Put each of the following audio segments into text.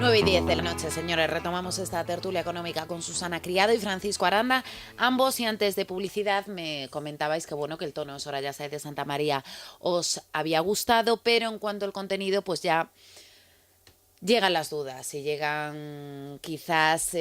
9:10 de la noche, señores. Retomamos esta tertulia económica con Susana Criado y Francisco Aranda. Ambos, y antes de publicidad, me comentabais que bueno, que el tono Soraya Sáez de Santamaría os había gustado, pero en cuanto al contenido, pues ya llegan las dudas y llegan quizás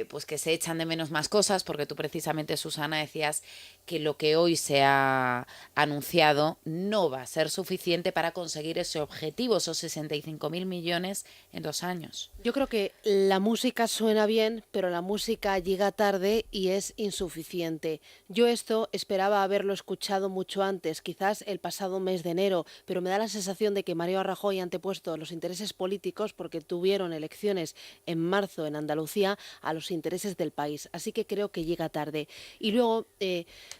pues que se echan de menos más cosas, porque tú precisamente, Susana, decías que lo que hoy se ha anunciado no va a ser suficiente para conseguir ese objetivo, esos 65.000 millones en 2 años. Yo creo que la música suena bien, pero la música llega tarde y es insuficiente. Yo esto esperaba haberlo escuchado mucho antes, quizás el pasado mes de enero, pero me da la sensación de que Mariano Rajoy ha antepuesto los intereses políticos, porque tuvieron elecciones en marzo en Andalucía, a los intereses del país. Así que creo que llega tarde. Y luego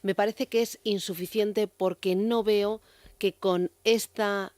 me parece que es insuficiente porque no veo que con este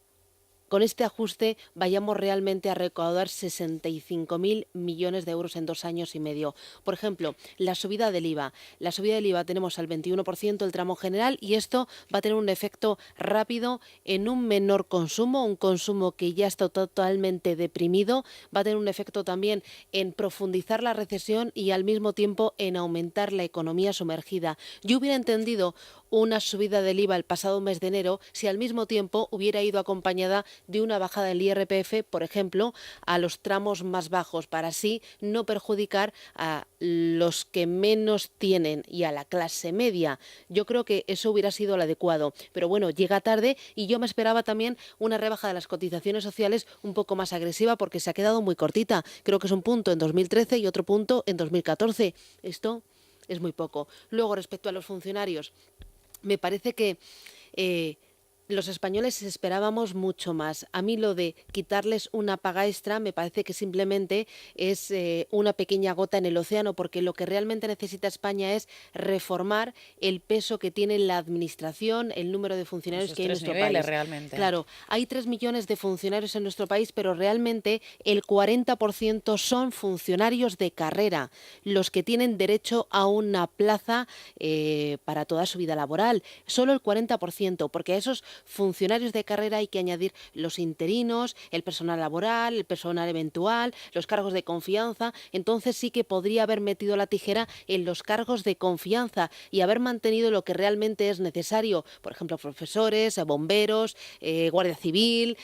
ajuste vayamos realmente a recaudar 65.000 millones de euros en 2 años y medio. Por ejemplo, la subida del IVA. La subida del IVA tenemos al 21% el tramo general, y esto va a tener un efecto rápido en un menor consumo, un consumo que ya está totalmente deprimido. Va a tener un efecto también en profundizar la recesión y al mismo tiempo en aumentar la economía sumergida. Yo hubiera entendido una subida del IVA el pasado mes de enero si al mismo tiempo hubiera ido acompañada de una bajada del IRPF, por ejemplo, a los tramos más bajos, para así no perjudicar a los que menos tienen y a la clase media. Yo creo que eso hubiera sido lo adecuado. Pero bueno, llega tarde, y yo me esperaba también una rebaja de las cotizaciones sociales un poco más agresiva, porque se ha quedado muy cortita. Creo que es un punto en 2013 y otro punto en 2014. Esto es muy poco. Luego, respecto a los funcionarios, me parece que los españoles esperábamos mucho más. A mí lo de quitarles una paga extra me parece que simplemente es una pequeña gota en el océano, porque lo que realmente necesita España es reformar el peso que tiene la administración, el número de funcionarios Esos que hay en tres nuestro niveles país. realmente. Claro, hay 3 millones de funcionarios en nuestro país, pero realmente el 40% son funcionarios de carrera, los que tienen derecho a una plaza para toda su vida laboral. Solo el 40%, porque a esos funcionarios de carrera hay que añadir los interinos, el personal laboral, el personal eventual, los cargos de confianza. Entonces sí que podría haber metido la tijera en los cargos de confianza y haber mantenido lo que realmente es necesario, por ejemplo, profesores, bomberos, guardia civil,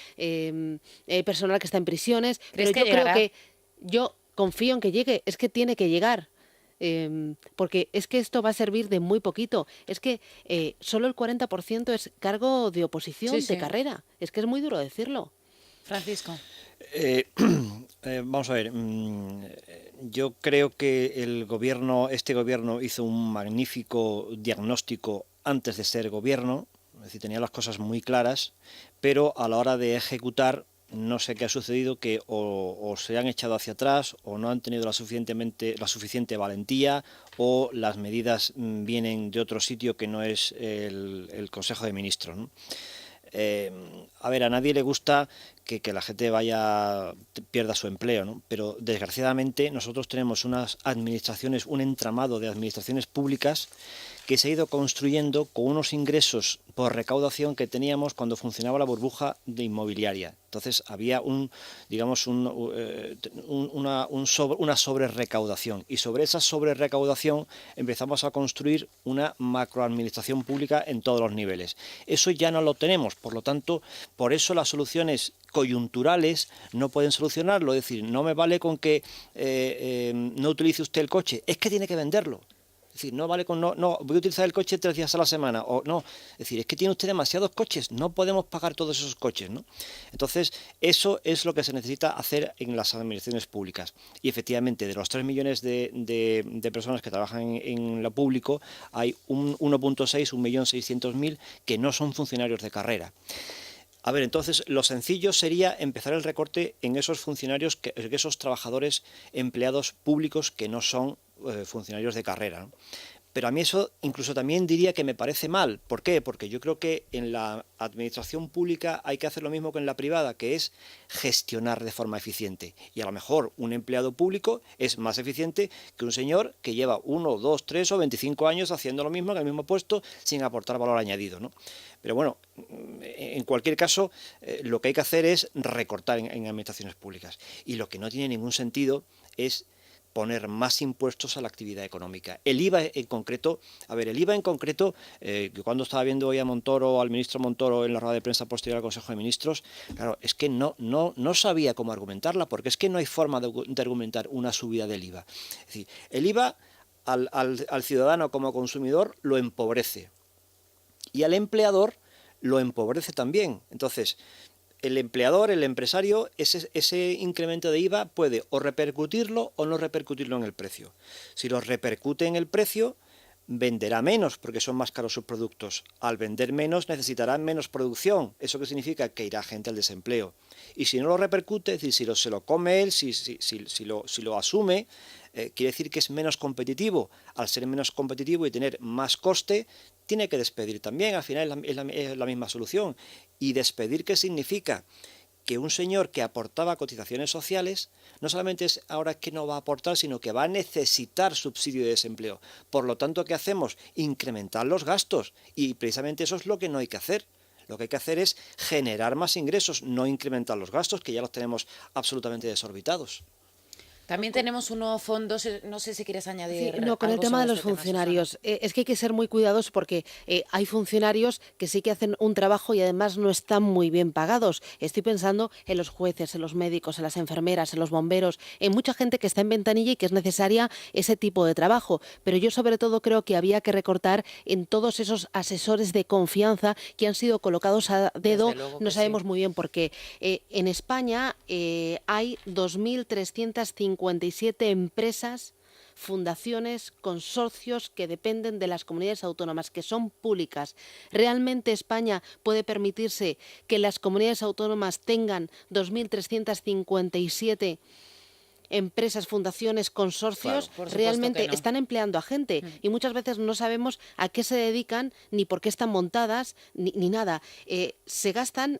personal que está en prisiones. Pero ¿Crees que yo creo llegará? que yo confío en que llegue, es que tiene que llegar. Porque es que esto va a servir de muy poquito. Es que solo el 40% es cargo de Sí, oposición de sí. carrera. Es que es muy duro decirlo. Francisco. Eh, Vamos a ver, yo creo que este gobierno hizo un magnífico diagnóstico antes de ser gobierno, es decir, tenía las cosas muy claras, pero a la hora de ejecutar no sé qué ha sucedido, que o se han echado hacia atrás o no han tenido la suficiente valentía, o las medidas vienen de otro sitio que no es el Consejo de Ministros, ¿no? A ver, a nadie le gusta que la gente pierda su empleo, ¿no? Pero desgraciadamente nosotros tenemos unas administraciones, un entramado de administraciones públicas que se ha ido construyendo con unos ingresos por recaudación que teníamos cuando funcionaba la burbuja de inmobiliaria. Entonces había una sobrerecaudación, y sobre esa sobrerecaudación empezamos a construir una macroadministración pública en todos los niveles. Eso ya no lo tenemos, por lo tanto, por eso las soluciones coyunturales no pueden solucionarlo. Es decir, no me vale con que no utilice usted el coche, es que tiene que venderlo. Es decir, no vale con no voy a utilizar el coche 3 días a la semana, o no. Es decir, es que tiene usted demasiados coches, no podemos pagar todos esos coches, ¿no? Entonces, eso es lo que se necesita hacer en las administraciones públicas. Y efectivamente, de los 3 millones de personas que trabajan en lo público, hay un 1,6, 1.600.000 que no son funcionarios de carrera. A ver, entonces, lo sencillo sería empezar el recorte en esos funcionarios, esos trabajadores empleados públicos que no son funcionarios de carrera, ¿no? Pero a mí eso incluso también diría que me parece mal. ¿Por qué? Porque yo creo que en la administración pública hay que hacer lo mismo que en la privada, que es gestionar de forma eficiente. Y a lo mejor un empleado público es más eficiente que un señor que lleva 1, 2, 3 o 25 años haciendo lo mismo en el mismo puesto sin aportar valor añadido, ¿no? Pero bueno, en cualquier caso, lo que hay que hacer es recortar en administraciones públicas. Y lo que no tiene ningún sentido es poner más impuestos a la actividad económica. El IVA en concreto, yo cuando estaba viendo hoy a Montoro, al ministro Montoro en la rueda de prensa posterior al Consejo de Ministros, claro, es que no sabía cómo argumentarla, porque es que no hay forma de argumentar una subida del IVA. Es decir, el IVA al ciudadano como consumidor lo empobrece y al empleador lo empobrece también. Entonces, el empleador, el empresario, ese incremento de IVA puede o repercutirlo o no repercutirlo en el precio. Si lo repercute en el precio, venderá menos porque son más caros sus productos. Al vender menos necesitará menos producción. ¿Eso qué significa? Que irá gente al desempleo. Y si no lo repercute, es decir, si se lo come él, si lo asume, quiere decir que es menos competitivo. Al ser menos competitivo y tener más coste, tiene que despedir también. Al final es la misma solución. ¿Y despedir qué significa? Que un señor que aportaba cotizaciones sociales, no solamente es ahora que no va a aportar, sino que va a necesitar subsidio de desempleo. Por lo tanto, ¿qué hacemos? Incrementar los gastos. Y precisamente eso es lo que no hay que hacer. Lo que hay que hacer es generar más ingresos, no incrementar los gastos, que ya los tenemos absolutamente desorbitados. También tenemos un nuevo fondo, no sé si quieres añadir Sí, no, con el algo tema sobre de los este tema, funcionarios, es que hay que ser muy cuidadosos porque hay funcionarios que sí que hacen un trabajo y además no están muy bien pagados. Estoy pensando en los jueces, en los médicos, en las enfermeras, en los bomberos, en mucha gente que está en ventanilla y que es necesaria ese tipo de trabajo. Pero yo sobre todo creo que había que recortar en todos esos asesores de confianza que han sido colocados a dedo, Desde luego no que sabemos sí. muy bien por qué. En España hay 2.357 empresas, fundaciones, consorcios que dependen de las comunidades autónomas, que son públicas. ¿Realmente España puede permitirse que las comunidades autónomas tengan 2.357 empresas, fundaciones, consorcios? Claro, por supuesto que Realmente no. están empleando a gente y muchas veces no sabemos a qué se dedican, ni por qué están montadas, ni nada. Se gastan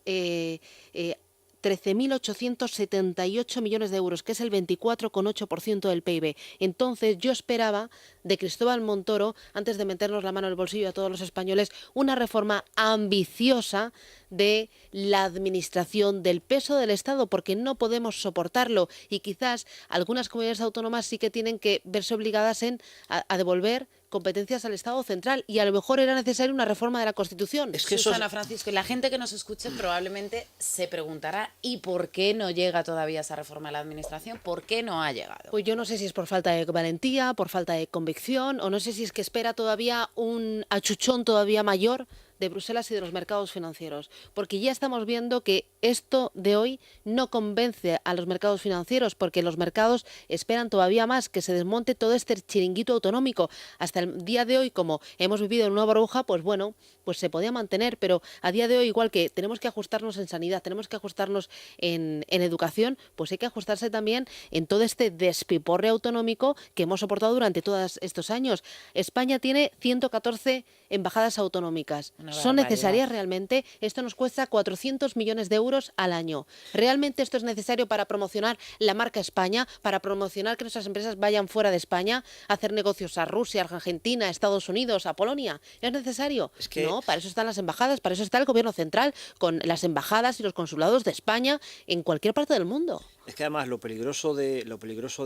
13.878 millones de euros, que es el 24,8% del PIB. Entonces yo esperaba de Cristóbal Montoro, antes de meternos la mano en el bolsillo a todos los españoles, una reforma ambiciosa de la administración, del peso del Estado, porque no podemos soportarlo y quizás algunas comunidades autónomas sí que tienen que verse obligadas a devolver competencias al Estado central y a lo mejor era necesaria una reforma de la Constitución. Es que Susana, Francisco, y la gente que nos escuche probablemente se preguntará ¿y por qué no llega todavía esa reforma a la administración? ¿Por qué no ha llegado? Pues yo no sé si es por falta de valentía, por falta de convicción, o no sé si es que espera todavía un achuchón todavía mayor de Bruselas y de los mercados financieros, porque ya estamos viendo que esto de hoy no convence a los mercados financieros, porque los mercados esperan todavía más que se desmonte todo este chiringuito autonómico. Hasta el día de hoy, como hemos vivido en una burbuja, pues bueno, pues se podía mantener, pero a día de hoy, igual que tenemos que ajustarnos en sanidad, tenemos que ajustarnos en educación, pues hay que ajustarse también en todo este despiporre autonómico que hemos soportado durante todos estos años. España tiene 114 embajadas autonómicas. ¿Son necesarias realmente? Esto nos cuesta 400 millones de euros al año. ¿Realmente esto es necesario para promocionar la marca España, para promocionar que nuestras empresas vayan fuera de España, hacer negocios a Rusia, a Argentina, a Estados Unidos, a Polonia? ¿Es necesario? Es que No, para eso están las embajadas, para eso está el gobierno central, con las embajadas y los consulados de España en cualquier parte del mundo. Es que además lo peligroso de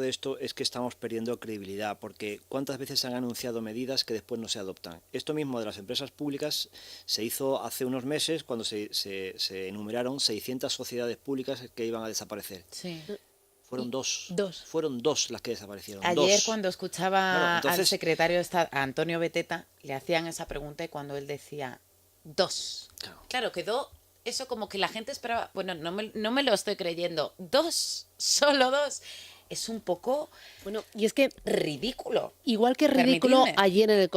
esto es que estamos perdiendo credibilidad, porque ¿cuántas veces se han anunciado medidas que después no se adoptan? Esto mismo de las empresas públicas se hizo hace unos meses cuando se enumeraron 600 sociedades públicas que iban a desaparecer. Sí. Fueron dos. Dos. Fueron dos las que desaparecieron. Ayer dos. cuando escuchaba Claro, entonces, al secretario de Estado, a Antonio Beteta, le hacían esa pregunta y cuando él decía dos. Claro, quedó eso como que la gente esperaba, bueno, no me lo estoy creyendo, dos, solo dos. Es un poco, Bueno, y es que ridículo. igual que ridículo Permitidme. ayer en el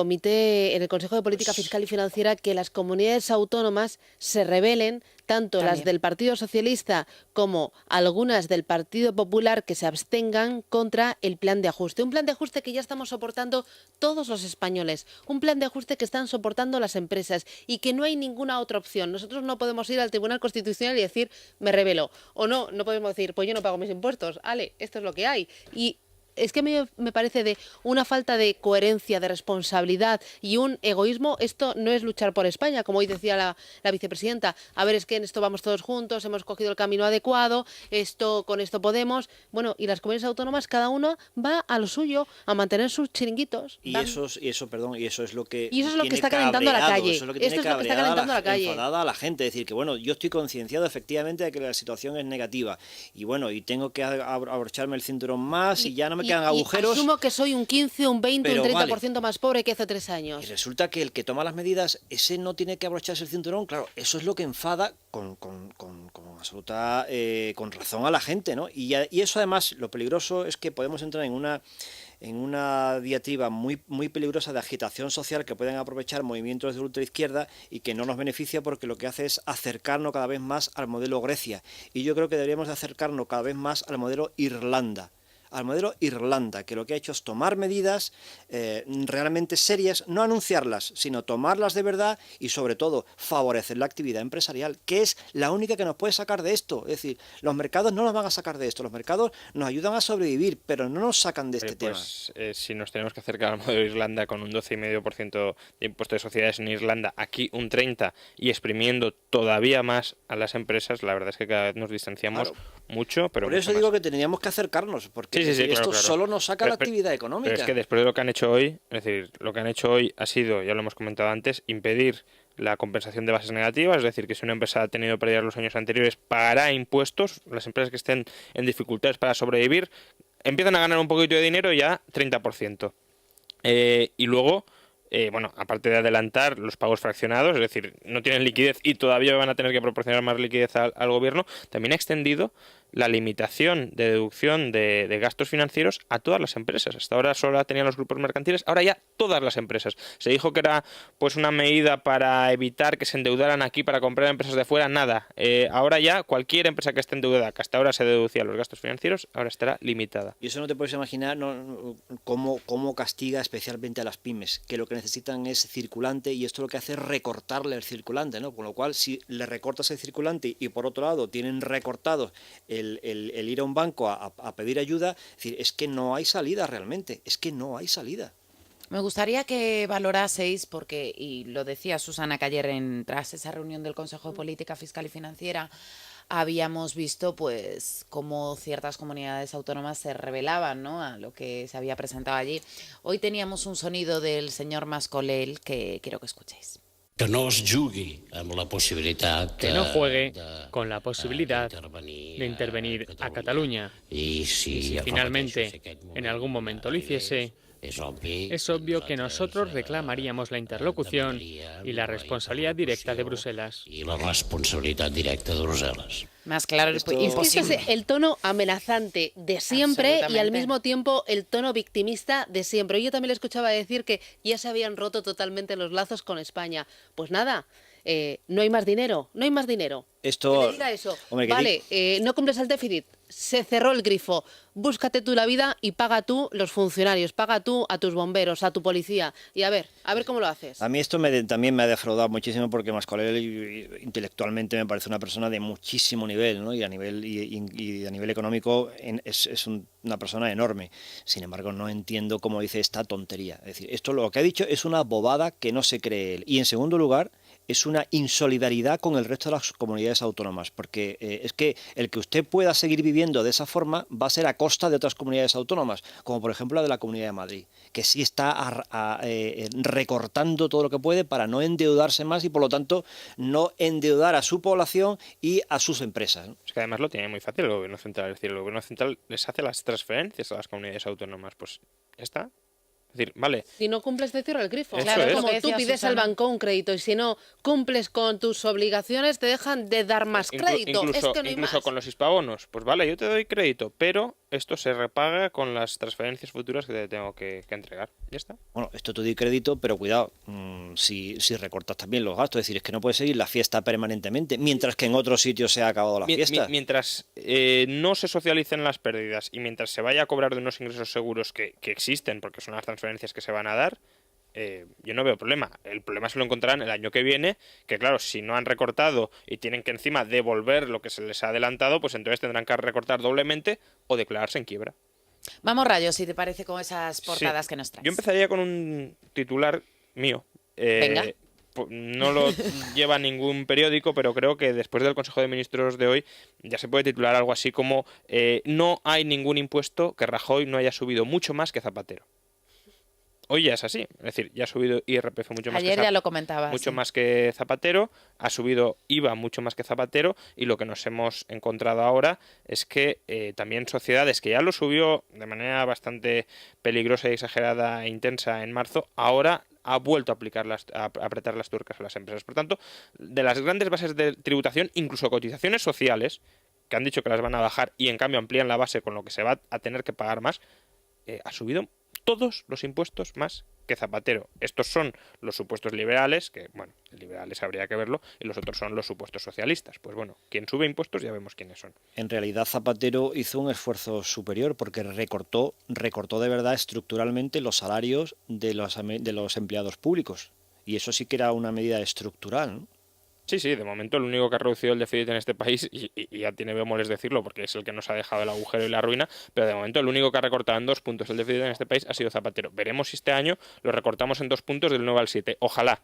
Consejo de Política Fiscal y Financiera, que las comunidades autónomas se rebelen tanto las También. del Partido Socialista como algunas del Partido Popular, que se abstengan contra el plan de ajuste. Un plan de ajuste que ya estamos soportando todos los españoles. Un plan de ajuste que están soportando las empresas y que no hay ninguna otra opción. Nosotros no podemos ir al Tribunal Constitucional y decir, me rebelo. O no podemos decir, pues yo no pago mis impuestos. Ale, esto es lo que hay. Y es que me parece de una falta de coherencia, de responsabilidad y un egoísmo. Esto no es luchar por España, como hoy decía la vicepresidenta. A ver, es que en esto vamos todos juntos, hemos cogido el camino adecuado, con esto podemos. Bueno, y las comunidades autónomas, cada una va a lo suyo, a mantener sus chiringuitos. Y eso es lo que Y eso es lo que tiene está calentando a la cabreado, calle. eso es lo que Esto tiene es lo que está calentando a la calle. enfadada a la gente. Es decir, que bueno, yo estoy concienciado efectivamente de que la situación es negativa. Y bueno, y tengo que abrocharme el cinturón más y ya no me quedan agujeros. Asumo que soy un 15, un 20, Pero un 30% vale. más pobre que hace 3 Y años. resulta que el que toma las medidas, ese no tiene que abrocharse el cinturón. Claro, eso es lo que enfada con absoluta con razón a la gente, ¿no? Y eso además, lo peligroso es que podemos entrar en una diatriba muy, muy peligrosa de agitación social que pueden aprovechar movimientos de ultraizquierda y que no nos beneficia porque lo que hace es acercarnos cada vez más al modelo Grecia. Y yo creo que deberíamos de acercarnos cada vez más al modelo Irlanda. Que lo que ha hecho es tomar medidas realmente serias, no anunciarlas, sino tomarlas de verdad y sobre todo favorecer la actividad empresarial, que es la única que nos puede sacar de esto. Es decir, los mercados no nos van a sacar de esto, los mercados nos ayudan a sobrevivir, pero no nos sacan de este tema. Si nos tenemos que acercar al modelo de Irlanda con un 12,5% de impuesto de sociedades en Irlanda, aquí un 30% y exprimiendo todavía más a las empresas, la verdad es que cada vez nos distanciamos mucho, pero por eso mucho digo más. que tendríamos que acercarnos, porque Sí, esto claro. solo nos saca la actividad económica. Pero es que después de lo que han hecho hoy, es decir, lo que han hecho hoy ha sido, ya lo hemos comentado antes, impedir la compensación de bases negativas, es decir, que si una empresa ha tenido pérdidas los años anteriores, pagará impuestos. Las empresas que estén en dificultades para sobrevivir empiezan a ganar un poquito de dinero ya 30%. Y luego, bueno, aparte de adelantar los pagos fraccionados, es decir, no tienen liquidez y todavía van a tener que proporcionar más liquidez al gobierno, también ha extendido la limitación de deducción de gastos financieros a todas las empresas. Hasta ahora solo la tenían los grupos mercantiles, ahora ya todas las empresas. Se dijo que era pues una medida para evitar que se endeudaran aquí para comprar empresas de fuera, nada. Ahora ya cualquier empresa que esté endeudada, que hasta ahora se deducía los gastos financieros, ahora estará limitada. Y eso no te puedes imaginar cómo castiga especialmente a las pymes, que lo que necesitan es circulante y esto lo que hace es recortarle el circulante, ¿no? Con lo cual, si le recortas el circulante y por otro lado tienen recortado el ir a un banco a pedir ayuda, es decir, es que no hay salida realmente, es que no hay salida. Me gustaría que valoraseis, porque, y lo decía Susana que ayer tras esa reunión del Consejo de Política Fiscal y Financiera, habíamos visto pues cómo ciertas comunidades autónomas se rebelaban, ¿no?, a lo que se había presentado allí. Hoy teníamos un sonido del señor Mascolell que quiero que escuchéis. Que no es jugui amb la possibilitat que no juegue con la posibilidad de intervenir a Cataluña. Y si finalmente en algún momento lo hiciese, es obvio que nosotros reclamaríamos la interlocución y la responsabilidad directa de Bruselas. Y la responsabilitat directa de Bruselas. Más claro, Es que ese imposible. es el tono amenazante de siempre y al Absolutamente. mismo tiempo el tono victimista de siempre. Yo también le escuchaba decir que ya se habían roto totalmente los lazos con España. Pues nada, no hay más dinero, no hay más dinero. Esto, Que te diga eso. hombre, que Vale, no cumples el déficit, se cerró el grifo. Búscate tú la vida y paga tú los funcionarios, paga tú a tus bomberos, a tu policía. Y a ver cómo lo haces. A mí esto también me ha defraudado muchísimo porque Mascolell intelectualmente me parece una persona de muchísimo nivel, ¿no? Y a nivel económico es una persona enorme. Sin embargo, no entiendo cómo dice esta tontería. Es decir, esto lo que ha dicho es una bobada que no se cree él. Y en segundo lugar, es una insolidaridad con el resto de las comunidades autónomas, porque es que el que usted pueda seguir viviendo de esa forma va a ser a costa de otras comunidades autónomas, como por ejemplo la de la Comunidad de Madrid, que sí está recortando todo lo que puede para no endeudarse más y por lo tanto no endeudar a su población y a sus empresas, ¿no? Es que además lo tiene muy fácil el gobierno central, es decir, el gobierno central les hace las transferencias a las comunidades autónomas, pues ya está. Es decir, vale. Si no cumples, te cierro el grifo. Eso Claro, es. como Lo que tú decía pides Susana. al banco un crédito y si no cumples con tus obligaciones, te dejan de dar más crédito. Incluso, Es que no hay incluso más. con los hispabonos, pues vale, yo te doy crédito, pero esto se repaga con las transferencias futuras que te tengo que entregar. Ya está. Bueno, esto te doy crédito, pero cuidado, si recortas también los gastos, es decir, es que no puedes seguir la fiesta permanentemente, mientras que en otros sitios se ha acabado la fiesta. Mientras no se socialicen las pérdidas y mientras se vaya a cobrar de unos ingresos seguros que existen, porque son las transferencias que se van a dar, yo no veo problema. El problema se lo encontrarán el año que viene, que claro, si no han recortado y tienen que encima devolver lo que se les ha adelantado, pues entonces tendrán que recortar doblemente o declararse en quiebra. Vamos, Rayo, si te parece, con esas portadas Sí. que nos traes. Yo empezaría con un titular mío. Venga. No lo lleva ningún periódico, pero creo que después del Consejo de Ministros de hoy ya se puede titular algo así como no hay ningún impuesto que Rajoy no haya subido mucho más que Zapatero. Hoy ya es así, es decir, ya ha subido IRPF mucho más Ayer ya lo comentaba. mucho Sí. más que Zapatero, ha subido IVA mucho más que Zapatero, y lo que nos hemos encontrado ahora es que también sociedades que ya lo subió de manera bastante peligrosa y exagerada e intensa en marzo, ahora ha vuelto a apretar las tuercas a las empresas. Por tanto, de las grandes bases de tributación, incluso cotizaciones sociales, que han dicho que las van a bajar y en cambio amplían la base con lo que se va a tener que pagar más, ha subido todos los impuestos más que Zapatero. Estos son los supuestos liberales, que bueno, liberales habría que verlo, y los otros son los supuestos socialistas. Pues bueno, quien sube impuestos ya vemos quiénes son. En realidad Zapatero hizo un esfuerzo superior porque recortó de verdad estructuralmente los salarios de los empleados públicos. Y eso sí que era una medida estructural, ¿no? Sí, de momento el único que ha reducido el déficit en este país, y ya tiene bemoles decirlo porque es el que nos ha dejado el agujero y la ruina, pero de momento el único que ha recortado en 2 puntos el déficit en este país ha sido Zapatero. Veremos si este año lo recortamos en 2 puntos del 9 al 7. Ojalá,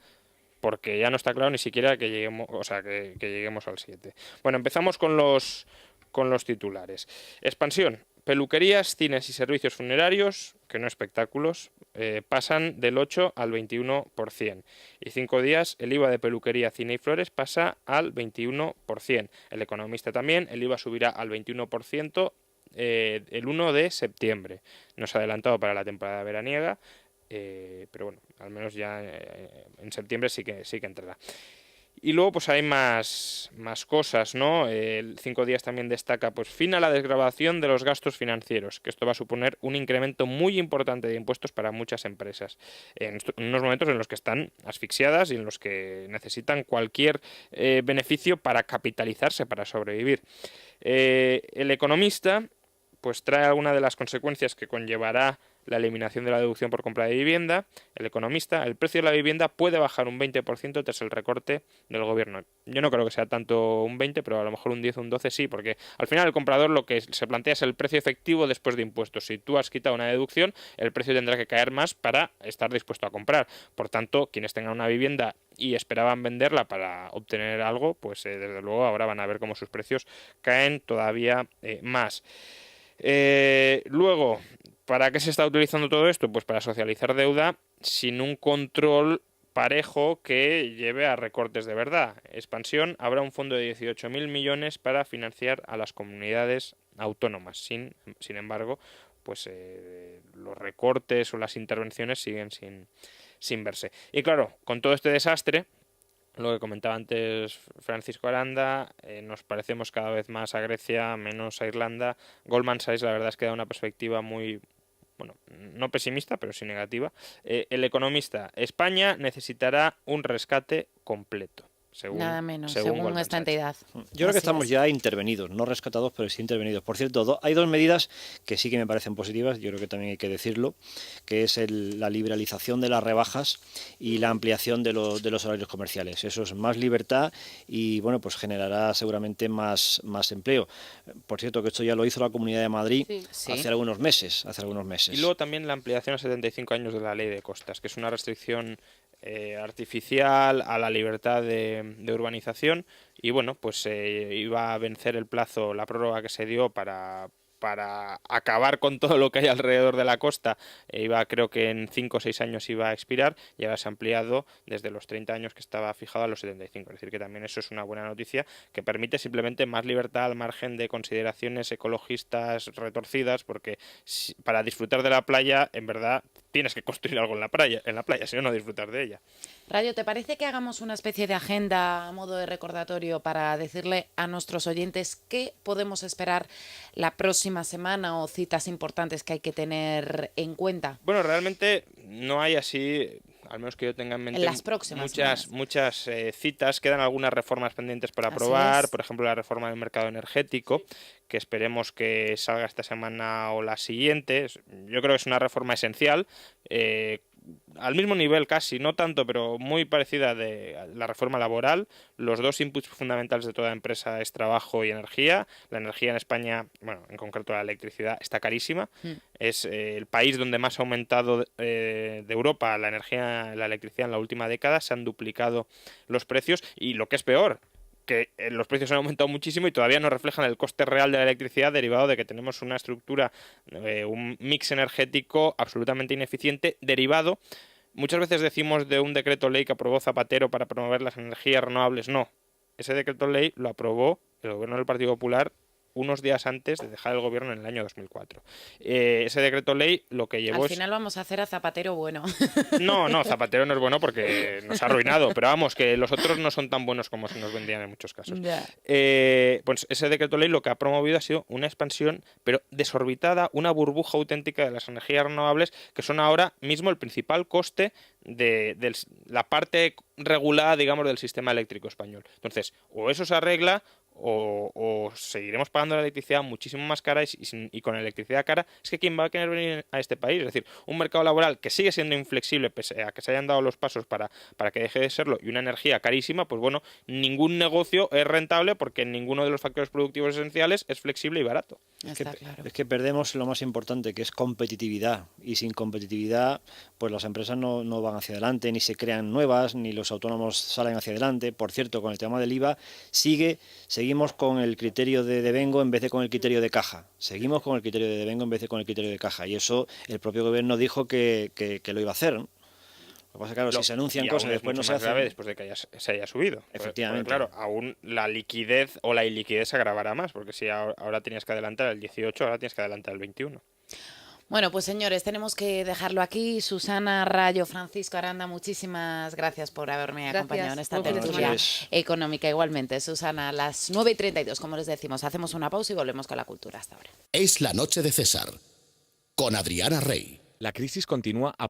porque ya no está claro ni siquiera que lleguemos, que lleguemos al 7. Bueno, empezamos con los titulares. Expansión. Peluquerías, cines y servicios funerarios, que no espectáculos, pasan del 8 al 21%. Y 5 días el IVA de peluquería, cine y flores pasa al 21%. El Economista también, el IVA subirá al 21% el 1 de septiembre. No se ha adelantado para la temporada veraniega, pero bueno, al menos ya en septiembre sí que entrará. Y luego pues hay más cosas, ¿no? El 5 días también destaca pues fin a la desgravación de los gastos financieros, que esto va a suponer un incremento muy importante de impuestos para muchas empresas, en unos momentos en los que están asfixiadas y en los que necesitan cualquier beneficio para capitalizarse, para sobrevivir. El Economista pues trae algunas de las consecuencias que conllevará la eliminación de la deducción por compra de vivienda. El Economista, el precio de la vivienda puede bajar un 20% tras el recorte del gobierno. Yo no creo que sea tanto un 20, pero a lo mejor un 10 o un 12 sí, porque al final el comprador lo que se plantea es el precio efectivo después de impuestos. Si tú has quitado una deducción, el precio tendrá que caer más para estar dispuesto a comprar. Por tanto, quienes tengan una vivienda y esperaban venderla para obtener algo, pues desde luego ahora van a ver cómo sus precios caen todavía más. Luego, ¿para qué se está utilizando todo esto? Pues para socializar deuda sin un control parejo que lleve a recortes de verdad. Expansión, habrá un fondo de 18.000 millones para financiar a las comunidades autónomas. Sin embargo, pues los recortes o las intervenciones siguen sin verse. Y claro, con todo este desastre, lo que comentaba antes Francisco Aranda, nos parecemos cada vez más a Grecia, menos a Irlanda. Goldman Sachs, la verdad es que da una perspectiva muy, bueno, no pesimista, pero sí negativa. El Economista, España necesitará un rescate completo. Nada menos, según esta entidad. Yo creo que estamos ya intervenidos, no rescatados, pero sí intervenidos. Por cierto, hay 2 medidas que sí que me parecen positivas, yo creo que también hay que decirlo, que es la liberalización de las rebajas y la ampliación de los horarios comerciales. Eso es más libertad y bueno, pues generará seguramente más empleo. Por cierto, que esto ya lo hizo la Comunidad de Madrid hace algunos meses. Y luego también la ampliación a 75 años de la Ley de Costas, que es una restricción artificial a la libertad de urbanización, y bueno, pues iba a vencer el plazo, la prórroga que se dio para acabar con todo lo que hay alrededor de la costa. Creo que en 5 o 6 años iba a expirar, y ahora se ha ampliado desde los 30 años que estaba fijado a los 75. Es decir, que también eso es una buena noticia, que permite simplemente más libertad al margen de consideraciones ecologistas retorcidas, porque para disfrutar de la playa, en verdad, tienes que construir algo en la playa, si no, no disfrutar de ella. Rayo, ¿te parece que hagamos una especie de agenda a modo de recordatorio para decirle a nuestros oyentes qué podemos esperar la próxima semana o citas importantes que hay que tener en cuenta? Bueno, realmente no hay así, al menos que yo tenga en mente, En las próximas muchas citas. Quedan algunas reformas pendientes para Así aprobar, es. por ejemplo la reforma del mercado energético, que esperemos que salga esta semana o la siguiente. Yo creo que es una reforma esencial, al mismo nivel casi, no tanto, pero muy parecida de la reforma laboral. Los dos inputs fundamentales de toda empresa es trabajo y energía. La energía en España, bueno, en concreto la electricidad, está carísima. Es el país donde más ha aumentado de Europa la electricidad en la última década. Se han duplicado los precios y, lo que es peor, que los precios han aumentado muchísimo y todavía no reflejan el coste real de la electricidad, derivado de que tenemos una estructura, un mix energético absolutamente ineficiente, derivado, muchas veces decimos, de un decreto ley que aprobó Zapatero para promover las energías renovables. No, ese decreto ley lo aprobó el gobierno del Partido Popular unos días antes de dejar el gobierno en el año 2004. Ese decreto ley lo que llevó Al final vamos a hacer a Zapatero bueno. No, Zapatero no es bueno porque nos ha arruinado, pero vamos, que los otros no son tan buenos como se nos vendían en muchos casos. Ya. Pues ese decreto ley lo que ha promovido ha sido una expansión, pero desorbitada, una burbuja auténtica de las energías renovables, que son ahora mismo el principal coste de la parte regulada, digamos, del sistema eléctrico español. Entonces, o eso se arregla, o seguiremos pagando la electricidad muchísimo más cara, y con electricidad cara es que ¿quién va a querer venir a este país? Es decir, un mercado laboral que sigue siendo inflexible pese a que se hayan dado los pasos para que deje de serlo, y una energía carísima, pues bueno, ningún negocio es rentable porque ninguno de los factores productivos esenciales es flexible y barato. Está claro. Es que perdemos lo más importante, que es competitividad, y sin competitividad pues las empresas no van hacia adelante, ni se crean nuevas, ni los autónomos salen hacia adelante. Por cierto, con el tema del IVA seguimos con el criterio de devengo en vez de con el criterio de caja. Seguimos con el criterio de devengo en vez de con el criterio de caja, y eso el propio gobierno dijo que lo iba a hacer, ¿no? Lo que pasa es que, claro, si se anuncian cosas y después no se hacen... grave después de que se haya subido. Efectivamente. Porque, claro, aún la liquidez o la iliquidez se agravará más, porque si ahora tenías que adelantar el 18, ahora tienes que adelantar el 21. Bueno, pues señores, tenemos que dejarlo aquí. Susana, Rayo, Francisco Aranda, muchísimas gracias por haberme acompañado en esta tertulia económica. Igualmente, Susana, a las 9:32, como les decimos, hacemos una pausa y volvemos con la cultura. Hasta ahora. Es la noche de César, con Adriana Rey. La crisis continúa a...